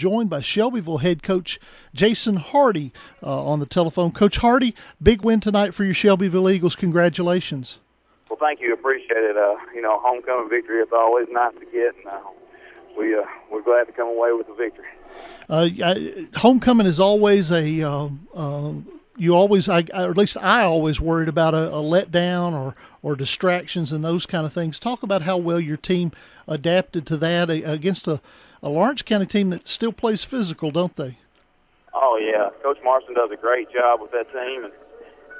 joined by Shelbyville head coach Jason Hardy on the telephone. Coach Hardy, big win tonight for your Shelbyville Eagles. Congratulations. Well, thank you. Appreciate it. Homecoming victory is always nice to get, and we're glad to come away with the victory. Homecoming is always at least I always worried about a letdown or distractions and those kind of things. Talk about how well your team adapted to that against a Lawrence County team that still plays physical, don't they? Oh, yeah. Coach Marston does a great job with that team. And,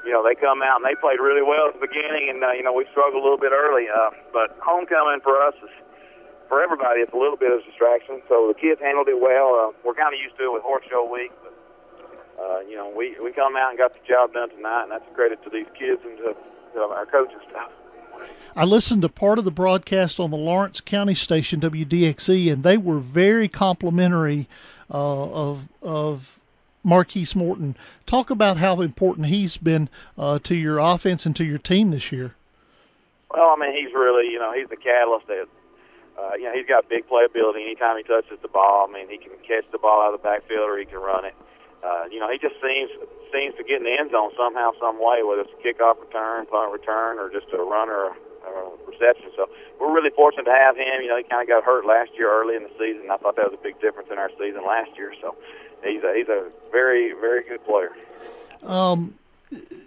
they come out and they played really well at the beginning, and, we struggled a little bit early. But homecoming for us is, for everybody, it's a little bit of distraction. So the kids handled it well. We're kind of used to it with Horse Show Week. But, we come out and got the job done tonight, and that's a credit to these kids and to our coaching staff. I listened to part of the broadcast on the Lawrence County station, WDXE, and they were very complimentary of Marquise Morton. Talk about how important he's been to your offense and to your team this year. Well, he's really, he's the catalyst. He's got big playability. Anytime he touches the ball, he can catch the ball out of the backfield or he can run it. He just seems to get in the end zone somehow, some way, whether it's a kickoff return, punt return, or just a run or a reception. So we're really fortunate to have him. He kind of got hurt last year early in the season. I thought that was a big difference in our season last year. So he's a very, very good player.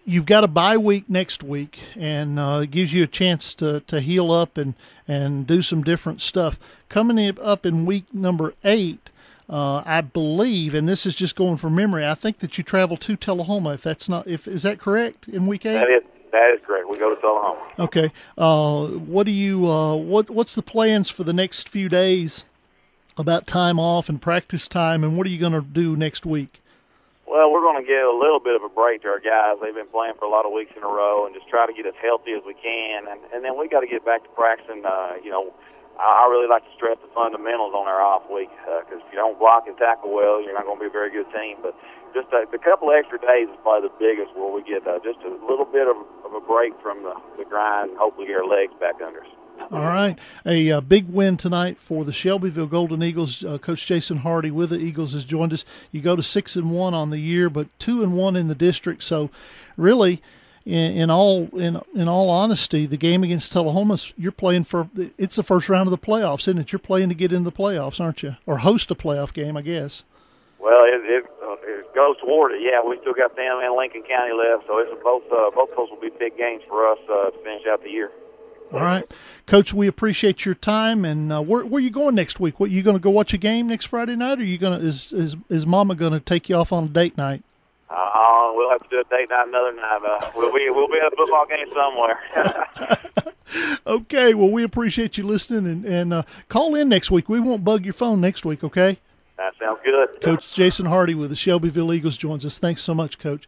You've got a bye week next week, and it gives you a chance to heal up and do some different stuff. Coming up in week number 8, I believe, and this is just going from memory, I think that you travel to Tullahoma. Is that correct in week 8? That is correct. We go to Tullahoma. Okay. What's the plans for the next few days about time off and practice time, and what are you going to do next week? Well, we're going to give a little bit of a break to our guys. They've been playing for a lot of weeks in a row, and just try to get as healthy as we can. And then we got to get back to practicing. I really like to stress the fundamentals on our off week because if you don't block and tackle well, you're not going to be a very good team. But just a couple of extra days is probably the biggest, where we get just a little bit of a break from the grind and hopefully get our legs back under us. All right. A big win tonight for the Shelbyville Golden Eagles. Coach Jason Hardy with the Eagles has joined us. You go to 6-1 on the year, but 2-1 in the district. So really, in all honesty, the game against Tullahoma, you're playing it's the first round of the playoffs, isn't it? You're playing to get in the playoffs, aren't you? Or host a playoff game, I guess. Well, it goes toward it. Yeah, we still got them and Lincoln County left, so both of those will be big games for us to finish out the year. All right, Coach. We appreciate your time. And where are you going next week? What, you going to go watch a game next Friday night, or you going to is Mama going to take you off on a date night? We'll have to do a date night another night. We'll be at a football game somewhere. Okay. Well, we appreciate you listening, and call in next week. We won't bug your phone next week. Okay. That sounds good. Coach Jason Hardy with the Shelbyville Eagles joins us. Thanks so much, Coach.